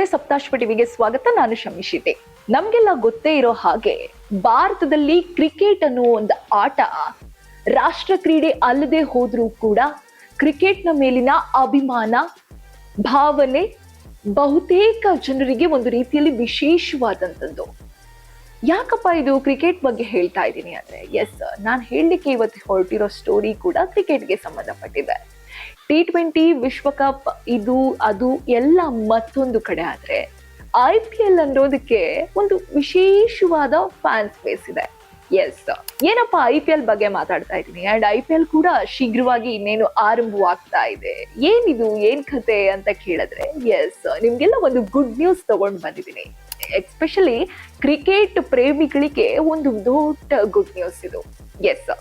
ವೀಕ್ಷಕರೇ, ಸಪ್ತಾಶ್ವ ಟಿವಿಗೆ ಸ್ವಾಗತ. ನಾನು ಶಮಿಶಿತೆ. ನಮ್ಗೆಲ್ಲ ಗೊತ್ತೇ ಇರೋ ಹಾಗೆ ಭಾರತದಲ್ಲಿ ಕ್ರಿಕೆಟ್ ಅನ್ನೋ ಒಂದು ಆಟ ರಾಷ್ಟ್ರ ಕ್ರೀಡೆ ಅಲ್ಲದೆ ಹೋದ್ರೂ ಕೂಡ ಕ್ರಿಕೆಟ್ನ ಮೇಲಿನ ಅಭಿಮಾನ ಭಾವನೆ ಬಹುತೇಕ ಜನರಿಗೆ ಒಂದು ರೀತಿಯಲ್ಲಿ ವಿಶೇಷವಾದಂಥದ್ದು. ಯಾಕಪ್ಪ ಇದು ಕ್ರಿಕೆಟ್ ಬಗ್ಗೆ ಹೇಳ್ತಾ ಇದ್ದೀನಿ ಅಂದ್ರೆ, ಎಸ್, ನಾನು ಹೇಳಲಿಕ್ಕೆ ಇವತ್ತು ಹೊರಟಿರೋ ಸ್ಟೋರಿ ಕೂಡ ಕ್ರಿಕೆಟ್ಗೆ ಸಂಬಂಧಪಟ್ಟಿದೆ. T20 ವಿಶ್ವಕಪ್ ಇದು ಅದು ಎಲ್ಲ ಮತ್ತೊಂದು ಕಡೆ ಆದ್ರೆ IPL ಅನ್ನೋದಕ್ಕೆ ಒಂದು ವಿಶೇಷವಾದ ಫ್ಯಾನ್ ಸ್ಪೇಸ್ ಇದೆ. ಎಸ್, ಏನಪ್ಪ IPL ಬಗ್ಗೆ ಮಾತಾಡ್ತಾ ಇದ್ದೀನಿ. ಅಂಡ್ IPL ಕೂಡ ಶೀಘ್ರವಾಗಿ ಇನ್ನೇನು ಆರಂಭವಾಗ್ತಾ ಇದೆ. ಏನಿದು, ಏನ್ ಕತೆ ಅಂತ ಕೇಳಿದ್ರೆ, ಎಸ್, ನಿಮ್ಗೆಲ್ಲ ಒಂದು ಗುಡ್ ನ್ಯೂಸ್ ತಗೊಂಡು ಬಂದಿದ್ದೀನಿ. ಎಸ್ಪೆಷಲಿ ಕ್ರಿಕೆಟ್ ಪ್ರೇಮಿಗಳಿಗೆ ಒಂದು ದೊಡ್ಡ ಗುಡ್ ನ್ಯೂಸ್ ಇದು. ಎಸ್,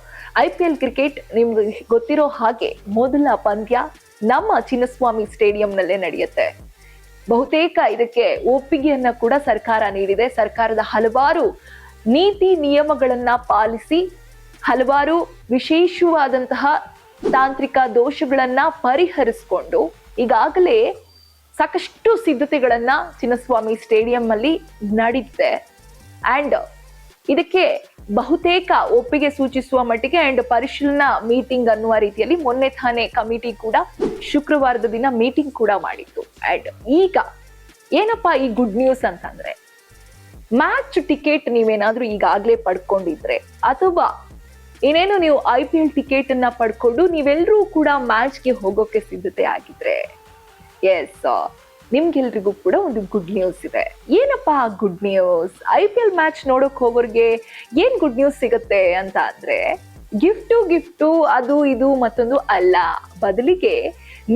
IPL ಕ್ರಿಕೆಟ್ ನಿಮ್ಗೆ ಗೊತ್ತಿರೋ ಹಾಗೆ ಮೊದಲ ಪಂದ್ಯ ನಮ್ಮ ಚಿನ್ನಸ್ವಾಮಿ ಸ್ಟೇಡಿಯಂನಲ್ಲೇ ನಡೆಯುತ್ತೆ. ಬಹುತೇಕ ಇದಕ್ಕೆ ಒಪ್ಪಿಗೆಯನ್ನ ಕೂಡ ಸರ್ಕಾರ ನೀಡಿದೆ. ಸರ್ಕಾರದ ಹಲವಾರು ನೀತಿ ನಿಯಮಗಳನ್ನ ಪಾಲಿಸಿ ಹಲವಾರು ವಿಶೇಷವಾದಂತಹ ತಾಂತ್ರಿಕ ದೋಷಗಳನ್ನ ಪರಿಹರಿಸಿಕೊಂಡು ಈಗಾಗಲೇ ಸಾಕಷ್ಟು ಸಿದ್ಧತೆಗಳನ್ನ ಚಿನ್ನಸ್ವಾಮಿ ಸ್ಟೇಡಿಯಂ ಅಲ್ಲಿ ನಡೆದಿದೆ. ಅಂಡ್ ಇದಕ್ಕೆ ಬಹುತೇಕ ಒಪ್ಪಿಗೆ ಸೂಚಿಸುವ ಮಟ್ಟಿಗೆ ಅಂಡ್ ಪರಿಶೀಲನಾ ಮೀಟಿಂಗ್ ಅನ್ನುವ ರೀತಿಯಲ್ಲಿ ಮೊನ್ನೆ ತಾನೇ ಕಮಿಟಿ ಕೂಡ ಶುಕ್ರವಾರದ ದಿನ ಮೀಟಿಂಗ್ ಕೂಡ ಮಾಡಿತ್ತು. ಅಂಡ್ ಈಗ ಏನಪ್ಪಾ ಈ ಗುಡ್ ನ್ಯೂಸ್ ಅಂತಂದ್ರೆ, ಮ್ಯಾಚ್ ಟಿಕೆಟ್ ನೀವೇನಾದ್ರೂ ಈಗಾಗಲೇ ಪಡ್ಕೊಂಡಿದ್ರೆ ಅಥವಾ ಏನೇನು ನೀವು IPL ಟಿಕೆಟ್ ಅನ್ನ ಪಡ್ಕೊಂಡು ನೀವೆಲ್ಲರೂ ಕೂಡ ಮ್ಯಾಚ್ಗೆ ಹೋಗೋಕೆ ಸಿದ್ಧತೆ ಆಗಿದ್ರೆ, ಎಸ್, ನಿಮ್ಗೆಲ್ರಿಗೂ ಕೂಡ ಒಂದು ಗುಡ್ ನ್ಯೂಸ್ ಇದೆ. ಏನಪ್ಪಾ ಗುಡ್ ನ್ಯೂಸ್? IPL ಮ್ಯಾಚ್ ನೋಡಕ್ ಹೋಗೋರ್ಗೆ ಏನ್ ಗುಡ್ ನ್ಯೂಸ್ ಸಿಗುತ್ತೆ ಅಂತ ಅಂದ್ರೆ, ಗಿಫ್ಟು ಅದು ಇದು ಮತ್ತೊಂದು ಅಲ್ಲ. ಬದಲಿಗೆ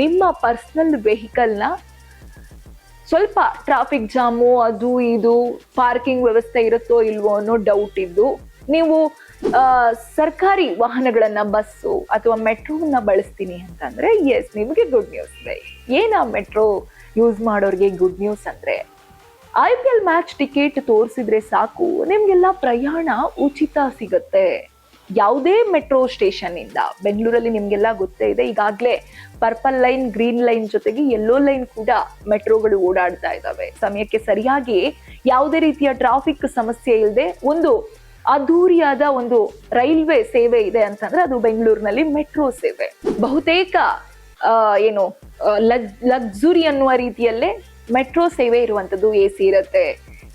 ನಿಮ್ಮ ಪರ್ಸನಲ್ ವೆಹಿಕಲ್ನ ಸ್ವಲ್ಪ ಟ್ರಾಫಿಕ್ ಜಾಮು ಅದು ಇದು ಪಾರ್ಕಿಂಗ್ ವ್ಯವಸ್ಥೆ ಇರುತ್ತೋ ಇಲ್ವೋ ಅನ್ನೋ ಡೌಟ್ ಇದ್ದು ನೀವು ಸರ್ಕಾರಿ ವಾಹನಗಳನ್ನ, ಬಸ್ಸು ಅಥವಾ ಮೆಟ್ರೋನ ಬಳಸ್ತೀನಿ ಅಂತಂದ್ರೆ, ಎಸ್, ನಿಮಗೆ ಗುಡ್ ನ್ಯೂಸ್ ಇದೆ. ಏನ ಮೆಟ್ರೋ ಯೂಸ್ ಮಾಡೋರಿಗೆ ಗುಡ್ ನ್ಯೂಸ್ ಅಂದ್ರೆ, IPL ಮ್ಯಾಚ್ ಟಿಕೆಟ್ ತೋರಿಸಿದ್ರೆ ಸಾಕು, ನಿಮ್ಗೆಲ್ಲ ಪ್ರಯಾಣ ಉಚಿತ ಸಿಗುತ್ತೆ. ಯಾವುದೇ ಮೆಟ್ರೋ ಸ್ಟೇಷನ್ ಇಂದ, ಬೆಂಗಳೂರಲ್ಲಿ ನಿಮ್ಗೆಲ್ಲ ಗೊತ್ತೇ ಇದೆ, ಈಗಾಗಲೇ ಪರ್ಪಲ್ ಲೈನ್, ಗ್ರೀನ್ ಲೈನ್ ಜೊತೆಗೆ ಯೆಲ್ಲೋ ಲೈನ್ ಕೂಡ ಮೆಟ್ರೋಗಳು ಓಡಾಡ್ತಾ ಇದ್ದಾವೆ. ಸಮಯಕ್ಕೆ ಸರಿಯಾಗಿ ಯಾವುದೇ ರೀತಿಯ ಟ್ರಾಫಿಕ್ ಸಮಸ್ಯೆ ಇಲ್ಲದೆ ಒಂದು ಅದ್ಧೂರಿಯಾದ ಒಂದು ರೈಲ್ವೆ ಸೇವೆ ಇದೆ ಅಂತಂದ್ರೆ ಅದು ಬೆಂಗಳೂರಿನಲ್ಲಿ ಮೆಟ್ರೋ ಸೇವೆ. ಬಹುತೇಕ ಲಕ್ಸುರಿ ಅನ್ನುವ ರೀತಿಯಲ್ಲೇ ಮೆಟ್ರೋ ಸೇವೆ ಇರುವಂತದ್ದು. AC ಇರುತ್ತೆ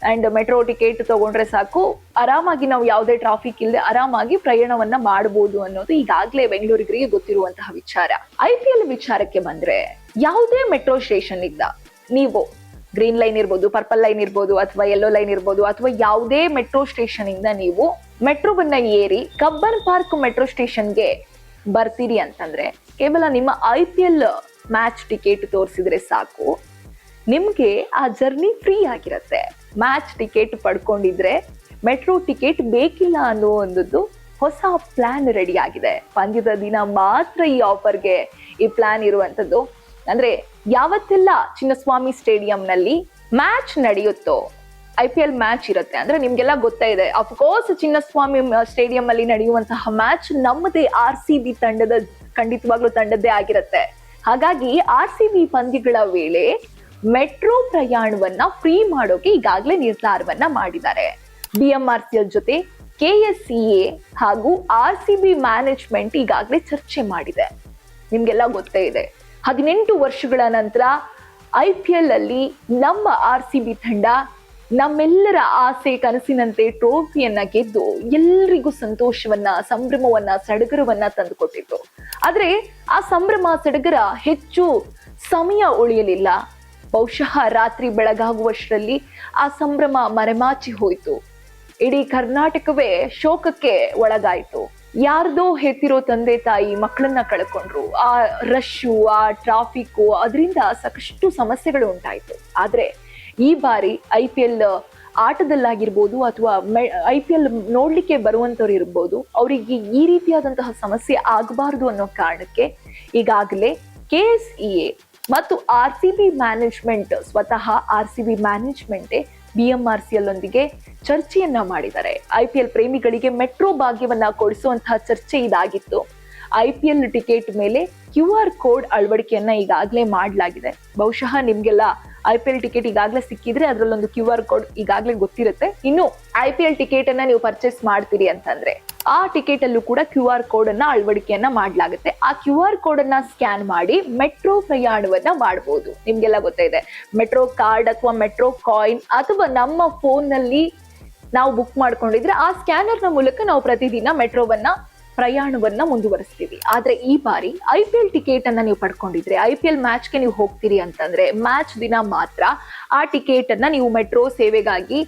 ಅಂಡ್ ಮೆಟ್ರೋ ಟಿಕೆಟ್ ತಗೊಂಡ್ರೆ ಸಾಕು, ಆರಾಮಾಗಿ ನಾವು ಯಾವುದೇ ಟ್ರಾಫಿಕ್ ಇಲ್ಲದೆ ಆರಾಮಾಗಿ ಪ್ರಯಾಣವನ್ನ ಮಾಡಬಹುದು ಅನ್ನೋದು ಈಗಾಗಲೇ ಬೆಂಗಳೂರಿಗರಿಗೆ ಗೊತ್ತಿರುವಂತಹ ವಿಚಾರ. IPL ವಿಚಾರಕ್ಕೆ ಬಂದ್ರೆ, ಯಾವುದೇ ಮೆಟ್ರೋ ಸ್ಟೇಷನ್ ಇಂದ ನೀವು ಗ್ರೀನ್ ಲೈನ್ ಇರ್ಬೋದು, ಪರ್ಪಲ್ ಲೈನ್ ಇರ್ಬೋದು ಅಥವಾ ಯೆಲ್ಲೋ ಲೈನ್ ಇರ್ಬೋದು ಅಥವಾ ಯಾವುದೇ ಮೆಟ್ರೋ ಸ್ಟೇಷನ್ ಇಂದ ನೀವು ಮೆಟ್ರೋವನ್ನ ಏರಿ ಕಬ್ಬನ್ ಪಾರ್ಕ್ ಮೆಟ್ರೋ ಸ್ಟೇಷನ್ಗೆ ಬರ್ತೀರಿ ಅಂತಂದ್ರೆ, ಕೇವಲ ನಿಮ್ಮ IPL ಮ್ಯಾಚ್ ಟಿಕೆಟ್ ತೋರಿಸಿದ್ರೆ ಸಾಕು, ನಿಮ್ಗೆ ಆ ಜರ್ನಿ ಫ್ರೀ ಆಗಿರತ್ತೆ. ಮ್ಯಾಚ್ ಟಿಕೆಟ್ ಪಡ್ಕೊಂಡಿದ್ರೆ ಮೆಟ್ರೋ ಟಿಕೆಟ್ ಬೇಕಿಲ್ಲ ಅನ್ನೋ ಒಂದು ಹೊಸ ಪ್ಲಾನ್ ರೆಡಿ ಆಗಿದೆ. ಪಂದ್ಯದ ದಿನ ಮಾತ್ರ ಈ ಆಫರ್ಗೆ ಈ ಪ್ಲಾನ್ ಇರುವಂತದ್ದು. ಅಂದ್ರೆ ಯಾವತ್ತೆಲ್ಲ ಚಿನ್ನಸ್ವಾಮಿ ಸ್ಟೇಡಿಯಂನಲ್ಲಿ ಮ್ಯಾಚ್ ನಡೆಯುತ್ತೋ, IPL ಮ್ಯಾಚ್ ಇರುತ್ತೆ ಅಂದ್ರೆ ನಿಮ್ಗೆಲ್ಲ ಗೊತ್ತೇ ಇದೆ, ಅಫ್ಕೋರ್ಸ್ ಚಿನ್ನಸ್ವಾಮಿ ಸ್ಟೇಡಿಯಂ ಅಲ್ಲಿ ನಡೆಯುವಂತಹ ಮ್ಯಾಚ್ ನಮ್ಮದೇ RCB ತಂಡದ ಖಂಡಿತವಾಗ್ಲೂ ತಂಡದ್ದೇ ಆಗಿರುತ್ತೆ. ಹಾಗಾಗಿ RCB ಪಂದ್ಯಗಳ ವೇಳೆ ಮೆಟ್ರೋ ಪ್ರಯಾಣವನ್ನ ಫ್ರೀ ಮಾಡೋಕೆ ಈಗಾಗಲೇ ನಿರ್ಧಾರವನ್ನ ಮಾಡಿದ್ದಾರೆ. BMRCL ಜೊತೆ KSCA ಹಾಗೂ RCB ಮ್ಯಾನೇಜ್ಮೆಂಟ್ ಈಗಾಗಲೇ ಚರ್ಚೆ ಮಾಡಿದೆ. ನಿಮ್ಗೆಲ್ಲ ಗೊತ್ತೇ ಇದೆ, 18 ವರ್ಷಗಳ ನಂತರ IPL ಅಲ್ಲಿ ನಮ್ಮ RCB ತಂಡ ನಮ್ಮೆಲ್ಲರ ಆಸೆ ಕನಸಿನಂತೆ ಟ್ರೋಫಿಯನ್ನ ಗೆದ್ದು ಎಲ್ರಿಗೂ ಸಂತೋಷವನ್ನ, ಸಂಭ್ರಮವನ್ನ, ಸಡಗರವನ್ನ ತಂದುಕೊಟ್ಟಿತ್ತು. ಆದ್ರೆ ಆ ಸಂಭ್ರಮ ಸಡಗರ ಹೆಚ್ಚು ಸಮಯ ಉಳಿಯಲಿಲ್ಲ. ಬಹುಶಃ ರಾತ್ರಿ ಬೆಳಗಾಗುವಷ್ಟರಲ್ಲಿ ಆ ಸಂಭ್ರಮ ಮರೆಮಾಚಿ ಹೋಯ್ತು. ಇಡೀ ಕರ್ನಾಟಕವೇ ಶೋಕಕ್ಕೆ ಒಳಗಾಯ್ತು. ಯಾರ್ದೋ ಹೆತ್ತಿರೋ ತಂದೆ ತಾಯಿ ಮಕ್ಕಳನ್ನ ಕಳ್ಕೊಂಡ್ರು. ಆ ರಶ್ಶು, ಆ ಟ್ರಾಫಿಕ್, ಅದರಿಂದ ಸಾಕಷ್ಟು ಸಮಸ್ಯೆಗಳು ಉಂಟಾಯ್ತು. ಆದ್ರೆ ಈ ಬಾರಿ IPL ಆಟದಲ್ಲಾಗಿರ್ಬೋದು ಅಥವಾ IPL ನೋಡ್ಲಿಕ್ಕೆ ಬರುವಂತವ್ರು ಇರ್ಬೋದು, ಅವರಿಗೆ ಈ ರೀತಿಯಾದಂತಹ ಸಮಸ್ಯೆ ಆಗಬಾರ್ದು ಅನ್ನೋ ಕಾರಣಕ್ಕೆ ಈಗಾಗಲೇ KSEA ಮತ್ತು RCB ಮ್ಯಾನೇಜ್ಮೆಂಟ್, ಸ್ವತಃ RCB ಮ್ಯಾನೇಜ್ಮೆಂಟೇ BMRCL ಒಂದಿಗೆ ಚರ್ಚೆಯನ್ನ ಮಾಡಿದ್ದಾರೆ. IPL ಪ್ರೇಮಿಗಳಿಗೆ ಮೆಟ್ರೋ ಭಾಗ್ಯವನ್ನ ಕೊಡಿಸುವಂತಹ ಚರ್ಚೆ ಇದಾಗಿತ್ತು. IPL ಟಿಕೆಟ್ ಮೇಲೆ QR ಕೋಡ್ ಅಳವಡಿಕೆಯನ್ನ ಈಗಾಗಲೇ ಮಾಡಲಾಗಿದೆ. ಬಹುಶಃ ನಿಮ್ಗೆಲ್ಲ IPL ಟಿಕೆಟ್ ಈಗಾಗಲೇ ಸಿಕ್ಕಿದ್ರೆ ಅದ್ರಲ್ಲೊಂದು QR ಕೋಡ್ ಈಗಾಗಲೇ ಗೊತ್ತಿರುತ್ತೆ. ಇನ್ನು IPL ಟಿಕೆಟ್ ಅನ್ನ ನೀವು ಪರ್ಚೇಸ್ ಮಾಡ್ತೀರಿ ಅಂತಂದ್ರೆ ಆ ಟಿಕೆಟ್ ಅಲ್ಲೂ ಕೂಡ QR ಕೋಡ್ ಅನ್ನ ಅಳವಡಿಕೆಯನ್ನ ಮಾಡ್ಲಾಗುತ್ತೆ. ಆ QR ಕೋಡ್ ಅನ್ನ ಸ್ಕ್ಯಾನ್ ಮಾಡಿ ಮೆಟ್ರೋ ಪ್ರಯಾಣವನ್ನ ಮಾಡಬಹುದು. ನಿಮ್ಗೆಲ್ಲ ಗೊತ್ತಿದೆ, ಮೆಟ್ರೋ ಕಾರ್ಡ್ ಅಥವಾ ಮೆಟ್ರೋ ಕಾಯಿನ್ ಅಥವಾ ನಮ್ಮ ಫೋನ್ ನಲ್ಲಿ ನಾವು ಬುಕ್ ಮಾಡ್ಕೊಂಡಿದ್ರೆ ಆ ಸ್ಕ್ಯಾನರ್ ನ ಮೂಲಕ ನಾವು ಪ್ರತಿದಿನ ಮೆಟ್ರೋವನ್ನ ಪ್ರಯಾಣವನ್ನ ಮುಂದುವರಿಸ್ತೀವಿ. ಆದ್ರೆ ಈ ಬಾರಿ IPL ಟಿಕೆಟ್ ಅನ್ನ ನೀವು ಪಡ್ಕೊಂಡಿದ್ರೆ, IPL ಮ್ಯಾಚ್ಗೆ ನೀವು ಹೋಗ್ತೀರಿ ಅಂತಂದ್ರೆ ಮ್ಯಾಚ್ ದಿನ ಮಾತ್ರ ಆ ಟಿಕೆಟ್ ಅನ್ನ ನೀವು ಮೆಟ್ರೋ ಸೇವೆಗಾಗಿ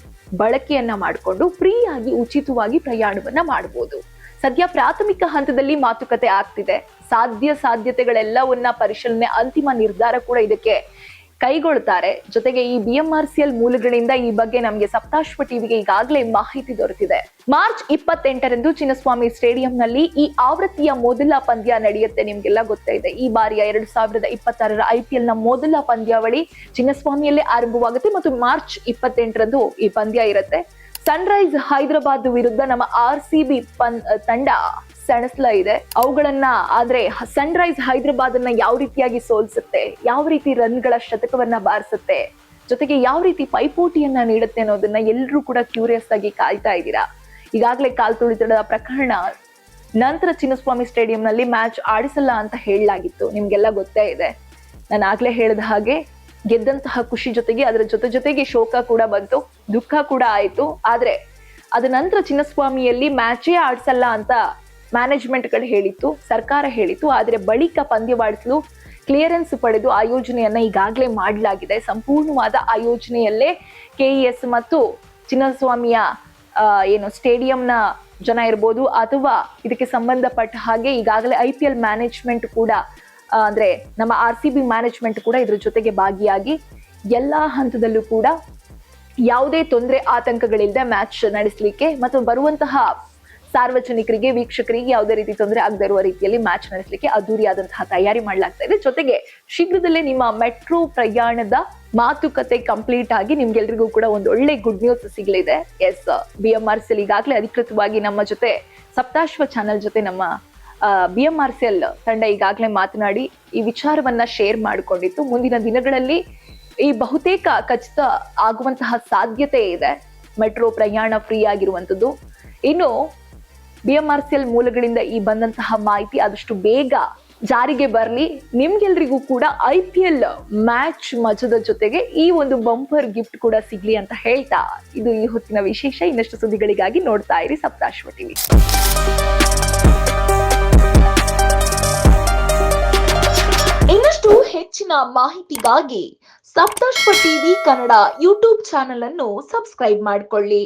ಬಳಕೆಯನ್ನ ಮಾಡಿಕೊಂಡು ಫ್ರೀ ಆಗಿ ಉಚಿತವಾಗಿ ಪ್ರಯಾಣವನ್ನ ಮಾಡಬಹುದು. ಸದ್ಯ ಪ್ರಾಥಮಿಕ ಹಂತದಲ್ಲಿ ಮಾತುಕತೆ ಆಗ್ತಿದೆ. ಸಾಧ್ಯತೆಗಳೆಲ್ಲವನ್ನ ಪರಿಶೀಲನೆ, ಅಂತಿಮ ನಿರ್ಧಾರ ಕೂಡ ಇದಕ್ಕೆ ಕೈಗೊಳ್ತಾರೆ. ಜೊತೆಗೆ ಈ BMRCL ಮೂಲಗಳಿಂದ ಈ ಬಗ್ಗೆ ನಮಗೆ ಸಪ್ತಾಶ್ವ ಟಿವಿಗೆ ಈಗಾಗಲೇ ಮಾಹಿತಿ ದೊರೆತಿದೆ. ಮಾರ್ಚ್ 28ರಂದು ಚಿನ್ನಸ್ವಾಮಿ ಸ್ಟೇಡಿಯಂನಲ್ಲಿ ಈ ಆವೃತ್ತಿಯ ಮೊದಲ ಪಂದ್ಯ ನಡೆಯುತ್ತೆ. ನಿಮ್ಗೆಲ್ಲ ಗೊತ್ತಿದೆ, ಈ ಬಾರಿಯ 2026ರ IPL ನ ಮೊದಲ ಪಂದ್ಯಾವಳಿ ಚಿನ್ನಸ್ವಾಮಿಯಲ್ಲೇ ಆರಂಭವಾಗುತ್ತೆ ಮತ್ತು ಮಾರ್ಚ್ 28ರಂದು ಈ ಪಂದ್ಯ ಇರುತ್ತೆ. ಸನ್ರೈಸ್ ಹೈದರಾಬಾದ್ ವಿರುದ್ಧ ನಮ್ಮ RCB ತಂಡ ಸೆಣಸ್ಲ ಇದೆ. ಅವುಗಳನ್ನ ಆದ್ರೆ ಸನ್ರೈಸ್ ಹೈದರಾಬಾದ್ ಅನ್ನ ಯಾವ ರೀತಿಯಾಗಿ ಸೋಲ್ಸುತ್ತೆ, ಯಾವ ರೀತಿ ರನ್ಗಳ ಶತಕವನ್ನ ಬಾರಿಸುತ್ತೆ, ಜೊತೆಗೆ ಯಾವ ರೀತಿ ಪೈಪೋಟಿಯನ್ನ ನೀಡುತ್ತೆ ಅನ್ನೋದನ್ನ ಎಲ್ಲರೂ ಕೂಡ ಕ್ಯೂರಿಯಸ್ ಆಗಿ ಕಾಯ್ತಾ ಇದ್ದೀರಾ. ಈಗಾಗಲೇ ಕಾಲ್ತುಳಿತದ ಪ್ರಕರಣ ನಂತರ ಚಿನ್ನಸ್ವಾಮಿ ಸ್ಟೇಡಿಯಂನಲ್ಲಿ ಮ್ಯಾಚ್ ಆಡಿಸಲ್ಲ ಅಂತ ಹೇಳಲಾಗಿತ್ತು. ನಿಮ್ಗೆಲ್ಲ ಗೊತ್ತೇ ಇದೆ. ನಾನು ಆಗ್ಲೇ ಹೇಳಿದ ಹಾಗೆ ಗೆದ್ದಂತಹ ಖುಷಿ ಜೊತೆಗೆ ಅದರ ಜೊತೆಗೆ ಶೋಕ ಕೂಡ ಬಂತು, ದುಃಖ ಕೂಡ ಆಯ್ತು. ಆದ್ರೆ ಅದ ನಂತರ ಚಿನ್ನಸ್ವಾಮಿಯಲ್ಲಿ ಮ್ಯಾಚೇ ಆಡಿಸಲ್ಲ ಅಂತ ಮ್ಯಾನೇಜ್ಮೆಂಟ್ಗಳು ಹೇಳಿತ್ತು, ಸರ್ಕಾರ ಹೇಳಿತ್ತು. ಆದ್ರೆ ಬಳಿಕ ಪಂದ್ಯವಾಡಿಸಲು ಕ್ಲಿಯರೆನ್ಸ್ ಪಡೆದು ಆಯೋಜನೆಯನ್ನ ಈಗಾಗಲೇ ಮಾಡಲಾಗಿದೆ. ಸಂಪೂರ್ಣವಾದ ಆಯೋಜನೆಯಲ್ಲೇ KES ಮತ್ತು ಚಿನ್ನಸ್ವಾಮಿಯ ಸ್ಟೇಡಿಯಂನ ಜನ ಇರ್ಬೋದು ಅಥವಾ ಇದಕ್ಕೆ ಸಂಬಂಧಪಟ್ಟ ಹಾಗೆ ಈಗಾಗಲೇ IPL ಮ್ಯಾನೇಜ್ಮೆಂಟ್ ಕೂಡ ಅಂದ್ರೆ ನಮ್ಮ RCB ಮ್ಯಾನೇಜ್ಮೆಂಟ್ ಕೂಡ ಇದ್ರ ಜೊತೆಗೆ ಭಾಗಿಯಾಗಿ ಎಲ್ಲಾ ಹಂತದಲ್ಲೂ ಕೂಡ ಯಾವುದೇ ತೊಂದರೆ ಆತಂಕಗಳಿಲ್ಲದೆ ಮ್ಯಾಚ್ ನಡೆಸಲಿಕ್ಕೆ ಮತ್ತು ಬರುವಂತಹ ಸಾರ್ವಜನಿಕರಿಗೆ, ವೀಕ್ಷಕರಿಗೆ ಯಾವುದೇ ರೀತಿ ತೊಂದರೆ ಆಗದೇ ಇರುವ ರೀತಿಯಲ್ಲಿ ಮ್ಯಾಚ್ ನಡೆಸಲಿಕ್ಕೆ ಅದ್ದೂರಿಯಾದಂತಹ ತಯಾರಿ ಮಾಡಲಾಗ್ತಾ ಇದೆ. ಜೊತೆಗೆ ಶೀಘ್ರದಲ್ಲೇ ನಿಮ್ಮ ಮೆಟ್ರೋ ಪ್ರಯಾಣದ ಮಾತುಕತೆ ಕಂಪ್ಲೀಟ್ ಆಗಿ ನಿಮ್ಗೆಲ್ರಿಗೂ ಕೂಡ ಒಂದು ಒಳ್ಳೆ ಗುಡ್ ನ್ಯೂಸ್ ಸಿಗಲಿದೆ. ಎಸ್, BMRCL ಈಗಾಗಲೇ ಅಧಿಕೃತವಾಗಿ ನಮ್ಮ ಜೊತೆ ಸಪ್ತಾಶ್ವ ಚಾನೆಲ್ ಜೊತೆ ನಮ್ಮ BMRCL ತಂಡ ಈಗಾಗಲೇ ಮಾತನಾಡಿ ಈ ವಿಚಾರವನ್ನ ಶೇರ್ ಮಾಡಿಕೊಂಡಿತ್ತು. ಮುಂದಿನ ದಿನಗಳಲ್ಲಿ ಈ ಬಹುತೇಕ ಖಚಿತ ಆಗುವಂತಹ ಸಾಧ್ಯತೆ ಇದೆ, ಮೆಟ್ರೋ ಪ್ರಯಾಣ ಫ್ರೀ ಆಗಿರುವಂತದ್ದು. ಇನ್ನು BMRCL ಮೂಲಗಳಿಂದ ಈ ಬಂದಂತಹ ಮಾಹಿತಿ ಆದಷ್ಟು ಬೇಗ ಜಾರಿಗೆ ಬರಲಿ. ನಿಮ್ಗೆಲ್ರಿಗೂ ಕೂಡ IPL ಮ್ಯಾಚ್ ಮಜದ ಜೊತೆಗೆ ಈ ಒಂದು ಬಂಪರ್ ಗಿಫ್ಟ್ ಕೂಡ ಸಿಗ್ಲಿ ಅಂತ ಹೇಳ್ತಾ ಇದು ಈ ಹೊತ್ತಿನ ವಿಶೇಷ. ಇನ್ನಷ್ಟು ಸುದ್ದಿಗಳಿಗಾಗಿ ನೋಡ್ತಾ ಇರಿ ಸಪ್ತಾಶ್ವ ಟಿವಿ. ಇನ್ನಷ್ಟು ಹೆಚ್ಚಿನ ಮಾಹಿತಿಗಾಗಿ Saptashwa TV Kannada YouTube channel ಅನ್ನು ಸಬ್ಸ್ಕ್ರೈಬ್ ಮಾಡಿಕೊಳ್ಳಿ.